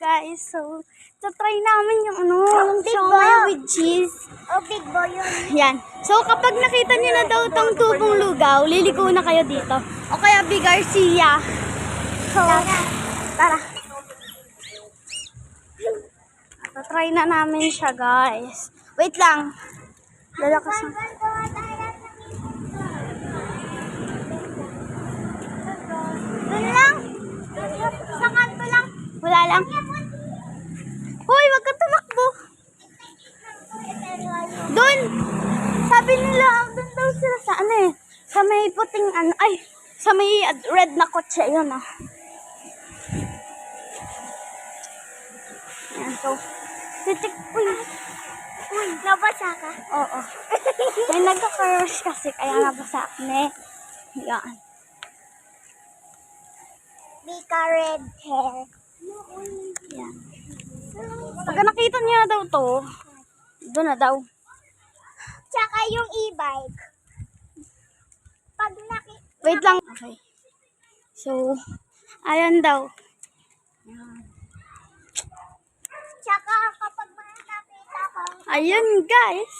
guys. So, try namin yung yung Big siomai Bo. with cheese. Oh, Big Bo yun. Yan. So, kapag nakita nyo na daw itong tubong lugaw, liliko na kayo dito. O kaya Big Garcia. So, tara. Try na namin siya, guys. Wait lang. Lalakas na. Doon lang. Sa kanto lang. Wala lang. Hoy, wag ka tumakbo. Doon. Sabi nila, doon daw sila sa sa may puting sa may red na kotse. Yun Yan, so. Uy, nabasa ka? Oo. May nagka-crush kasi kaya nabasa ako. Yan. Bika red hair. Yan. Pag nakita niya na daw to, doon na daw. Tsaka yung e-bike. Pag Wait lang. Okay. So, ayan daw. Tsaka kapag nakita ka. Ayun guys.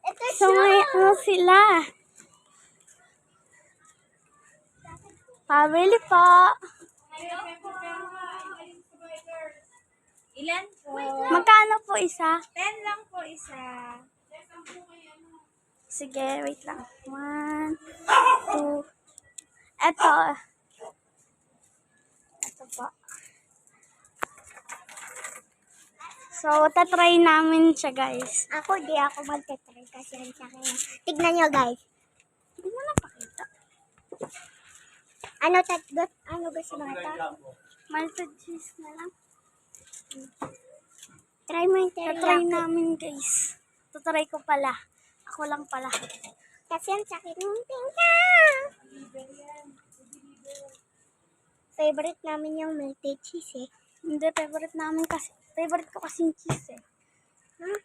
Ito So, may sila. Pabili po. Ilan po? Magkano po isa? 10 lang po isa. Sige, wait lang. 1, 2. Ito. Ito po. So, tatry namin siya, guys. Ako, di ako magte-try kasi yan sa akin. Tignan nyo, guys. Hindi mo na pakita. Ano gusto mo ito? Malted cheese na lang. Try mo yung Tatry teriyaki. namin, guys. Tatry ko pala. Ako lang pala. Kasi ang sakit ng tinga. Favorite namin yung melted cheese eh. Hindi, favorite namin kasi. Favorite ko kasi yung cheese eh. Huh?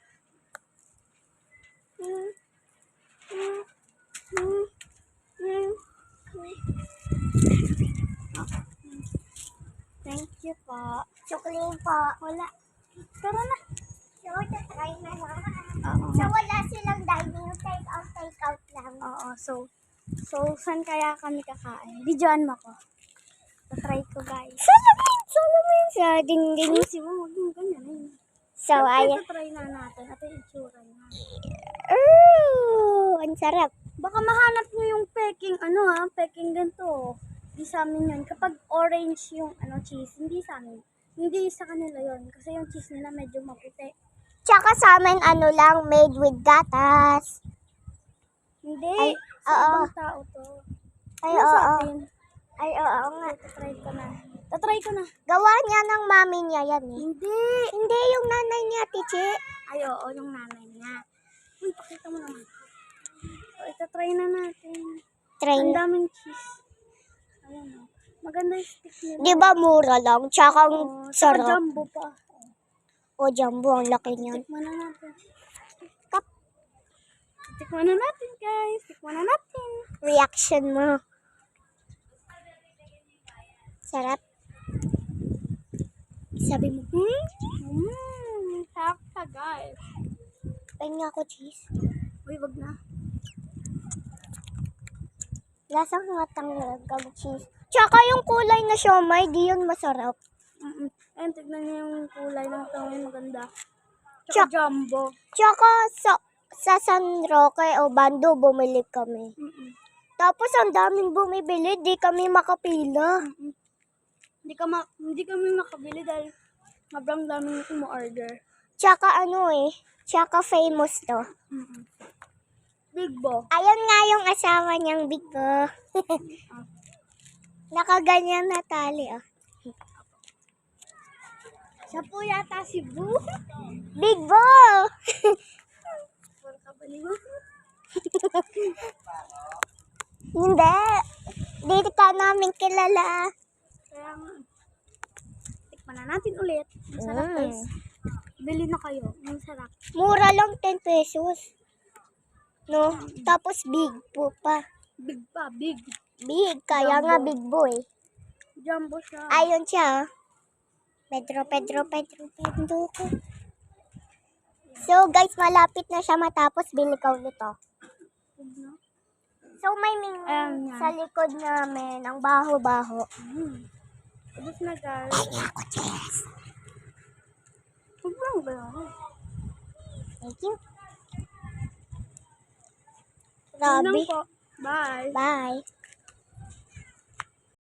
Thank you po. Chocolate po. Wala. Tara na. So, try na lang. Oo. So, wala silang dining. Take out lang. Oo. So, saan kaya kami kakain? Videoan mo ko. Tatry ko, guys. Salamin. So, ding-ding. Si mo, huwag mo ganyan. So, ayan. Try na natin. Ito yung itsura niya. Ooh, ang sarap. Baka mahanap nyo yung peking, peking ganito. Hindi sa amin yun. Kapag orange yung cheese, hindi sa amin. Hindi sa kanila yun. Kasi yung cheese nila medyo maputi. Tsaka sa amin, lang, made with gatas. Hindi. Ay, Sa oo. ibang tao to. Ay, Ano sa oo. atin? Ay, oo nga. Tatry ko na. Tatry ko na. Gawa niya ng mami niya yan eh. Hindi. Hindi yung nanay niya, Tichi. Ay, oo, yung nanay niya. Uy, pakita mo naman. So, itatry na natin. Try Ang na. daming cheese. Ayan o. Maganda yung stick nila. Di ba mura lang? Tsaka ang Oo, saka sarap. jumbo pa. O, jumbo. Ang laki niyan. Tikman na natin. Kap. Tikman na natin, guys. Tikman na natin. Reaction mo. Sarap. Sabi mo, Sarap ka, guys. pahinga ako cheese. Uy, wag na. Lasang matanglag cheese. Tsaka yung kulay na siomai, di yun masarap. Ayun, tignan niyo yung kulay ng tawin. Maganda. Tsak- Tsaka jumbo. Tsaka sa San Roque o Bando, bumili kami. Tapos ang daming bumibili, di kami makapila. Hindi kami makabili dahil sobrang daming umu-order. Tsaka tsaka famous to. Big Bo. Ayun nga yung asawa niyang Big Bo. Nakaganyan na tali, oh. Siya po yata si Boo. Big Bo! Wala ka ba niyo? Hindi. Dito ka namin kilala. Kaya nga. Tikman na natin ulit. Masarap guys. Bili na kayo. Masarap. Mura lang 10 pesos. No? Tapos big po pa. Big pa. Big. Big. Kaya nga Big Boy. Jumbo siya. Ayun siya. Pedro ko. So guys, malapit na siya matapos. Bili ka ulit to. So may Ayan na. sa likod namin, ang baho-baho. Ubus na guys. Ako, Jess. Sobrang ba? Thank you. Yun lang Grabe. po. Bye. Bye.